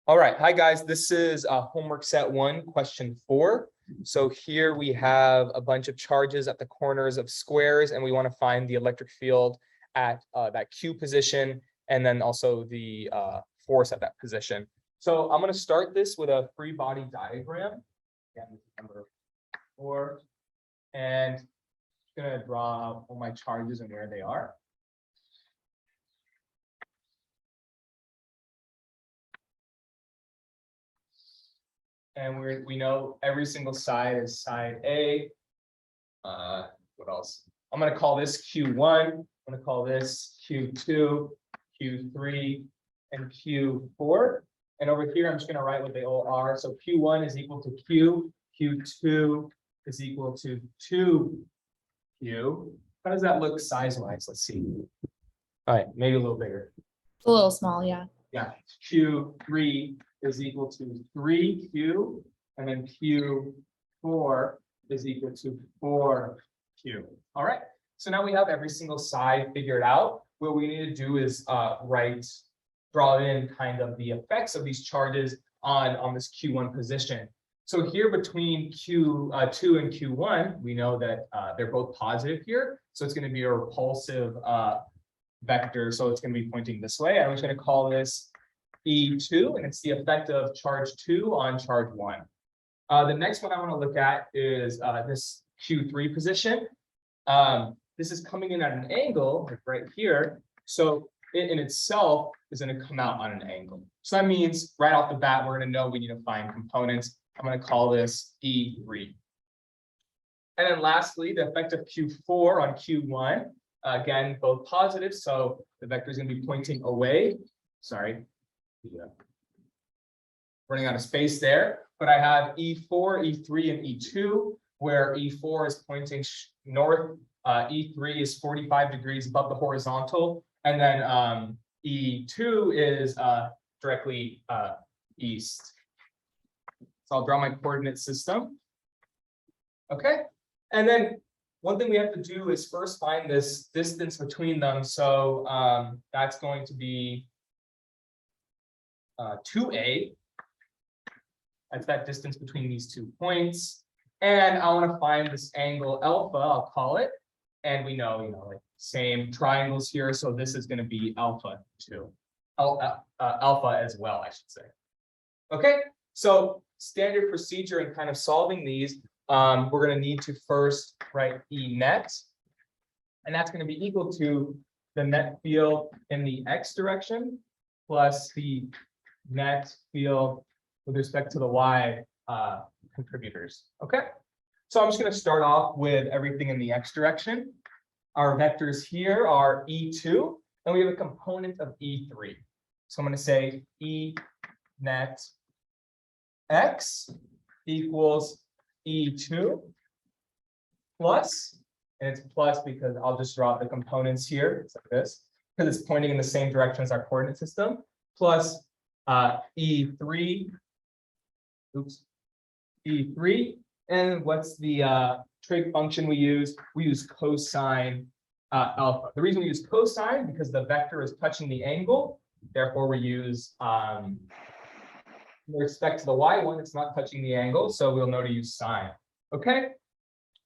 All right, hi guys, this is homework set 1, question 4. So here we have a bunch of charges at the corners of squares, and we want to find the electric field at that Q position, and then also the force at that position. So I'm going to start this with a free body diagram. Again, this is number 4, and I'm going to draw out all my charges and where they are. And we know every single side is side A. What else? I'm going to call this Q1. I'm going to call this Q2, Q3, and Q4. And over here, I'm just going to write what they all are. So Q1 is equal to Q. Q2 is equal to 2Q. How does that look size-wise? Let's see. All right, maybe a little bigger. A little small, yeah. Yeah, Q3 is equal to 3Q, and then Q4 is equal to 4Q. All right, so now we have every single side figured out. What we need to do is draw in kind of the effects of these charges on this Q1 position. So here between Q2 and Q1, we know that they're both positive here. So it's going to be a repulsive vector. So it's going to be pointing this way. I'm just going to call this E2, and it's the effect of charge 2 on charge 1. The next one I want to look at is this Q3 position. This is coming in at an angle, like right here. So it in itself is going to come out on an angle. So that means right off the bat, we're going to know we need to find components. I'm going to call this E3. And then lastly, the effect of Q4 on Q1. Again, both positive, so the vector is going to be pointing away. Sorry, running out of space there. But I have E4, E3, and E2, where E4 is pointing north, E3 is 45 degrees above the horizontal, and then E2 is directly east. So I'll draw my coordinate system. Okay, and then one thing we have to do is first find this distance between them. So that's going to be 2A. That's that distance between these 2 points. And I want to find this angle alpha, I'll call it. And we know, like same triangles here. So this is going to be alpha 2. Alpha as well, I should say. Okay, so standard procedure in kind of solving these. We're going to need to first write E net, and that's going to be equal to the net field in the x direction plus the net field with respect to the y contributors. Okay, so I'm just going to start off with everything in the x direction. Our vectors here are E2, and we have a component of E3. So I'm going to say E net x equals E2 plus, and it's plus because I'll just draw the components here. It's like this, because it's pointing in the same direction as our coordinate system, plus E3, E3, and what's the trig function we use? We use cosine alpha. The reason we use cosine because the vector is touching the angle, therefore we use with respect to the y one, it's not touching the angle, so we'll know to use sine. Okay.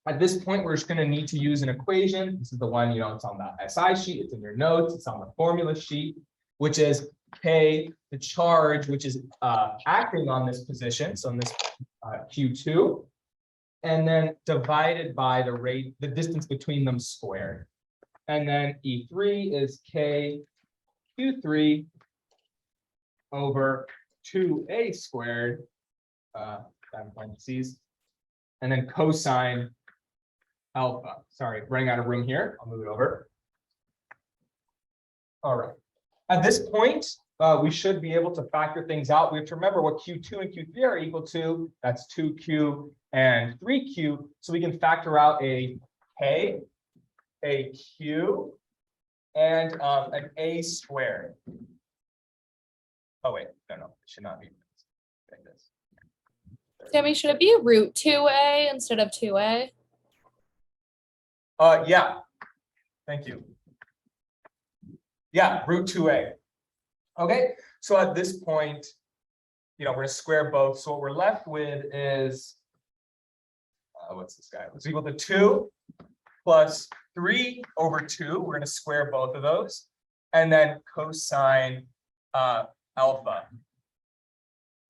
At this point, we're just going to need to use an equation. This is the one, it's on the SI sheet, it's in your notes, it's on the formula sheet, which is K, the charge, which is acting on this position, so in this Q2, and then divided by the distance between them squared. And then E3 is K Q3 over 2A squared, parentheses, and then cosine alpha. Sorry, running out of room here. I'll move it over. All right. At this point, we should be able to factor things out. We have to remember what Q2 and Q3 are equal to. That's 2Q and 3Q. So we can factor out a K, a Q, and an A squared. Oh, wait, no, it should not be like this. Timmy, should it be root 2A instead of 2A? Yeah, thank you. Yeah, root 2A. Okay, so at this point, we're gonna square both. So what we're left with is, what's this guy? It's equal to 2 plus 3 over 2. We're gonna square both of those. And then cosine alpha.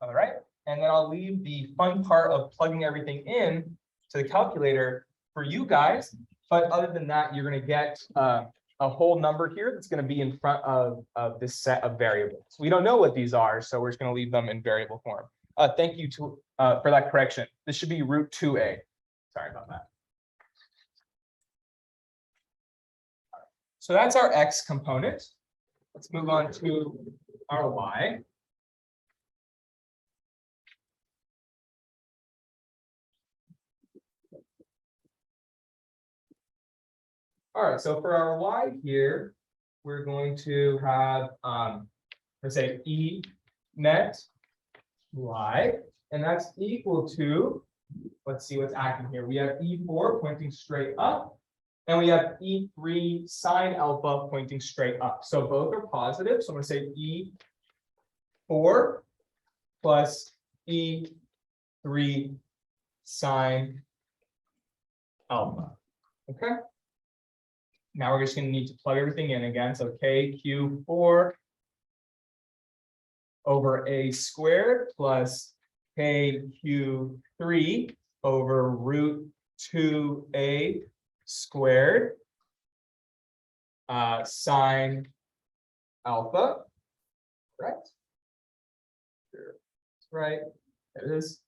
All right. And then I'll leave the fun part of plugging everything in to the calculator for you guys. But other than that, you're going to get a whole number here that's going to be in front of this set of variables. We don't know what these are, so we're just going to leave them in variable form. Thank you for that correction. This should be root 2a. Sorry about that. So that's our x component. Let's move on to our y. All right, so for our y here, we're going to have, let's say E net y, and that's equal to, let's see what's acting here. We have E4 pointing straight up, and we have E3 sine alpha pointing straight up. So both are positive. So I'm going to say E4 plus E3 sine alpha. Okay. Now we're just going to need to plug everything in again. So KQ4 over A squared plus KQ3 over root 2A squared sine alpha. Right. Right. There it is.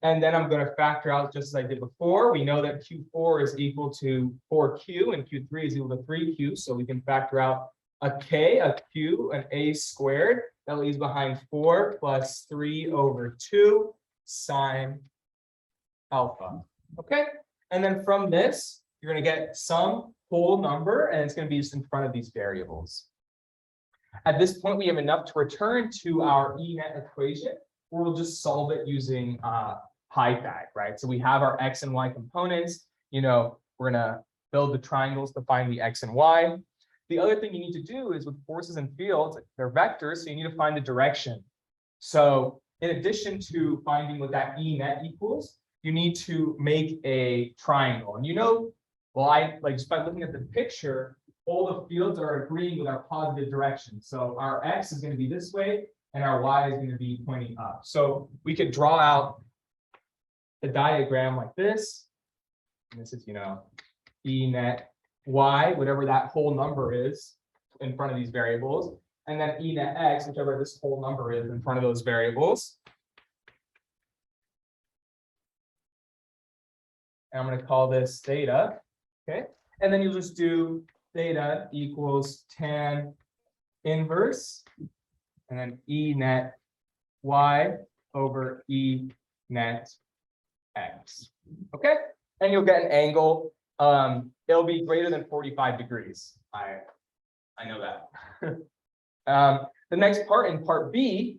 And then I'm going to factor out just as I did before. We know that Q4 is equal to 4Q and Q3 is equal to 3Q. So we can factor out a K, a Q, an A squared. That leaves behind 4 plus 3 over 2 sine alpha. Okay. And then from this, you're going to get some whole number, and it's going to be just in front of these variables. At this point, we have enough to return to our E net equation, where we'll just solve it using PyFag, right? So we have our X and Y components, we're gonna build the triangles to find the X and Y. The other thing you need to do is with forces and fields, they're vectors, so you need to find the direction. So in addition to finding what that E net equals, you need to make a triangle. And just by looking at the picture, all the fields are agreeing with our positive direction. So our X is going to be this way, and our Y is going to be pointing up. So we could draw out the diagram like this. And this is, E net Y, whatever that whole number is in front of these variables. And then E net X, whichever this whole number is in front of those variables. And I'm going to call this theta. Okay. And then you'll just do theta equals tan inverse, and then E net Y over E net X. Okay. And you'll get an angle. It'll be greater than 45 degrees. I know that. The next part, in part B,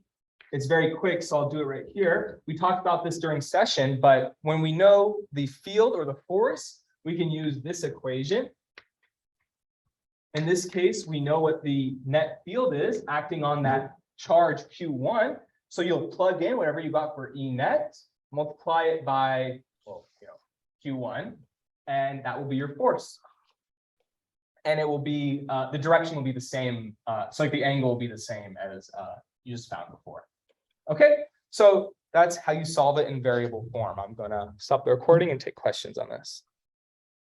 it's very quick, so I'll do it right here. We talked about this during session, but when we know the field or the force, we can use this equation. In this case, we know what the net field is acting on that charge Q1. So you'll plug in whatever you got for E net, multiply it by, Q1, and that will be your force. And it will be, the direction will be the same. So like the angle will be the same as you just found before. Okay, so that's how you solve it in variable form. I'm going to stop the recording and take questions on this.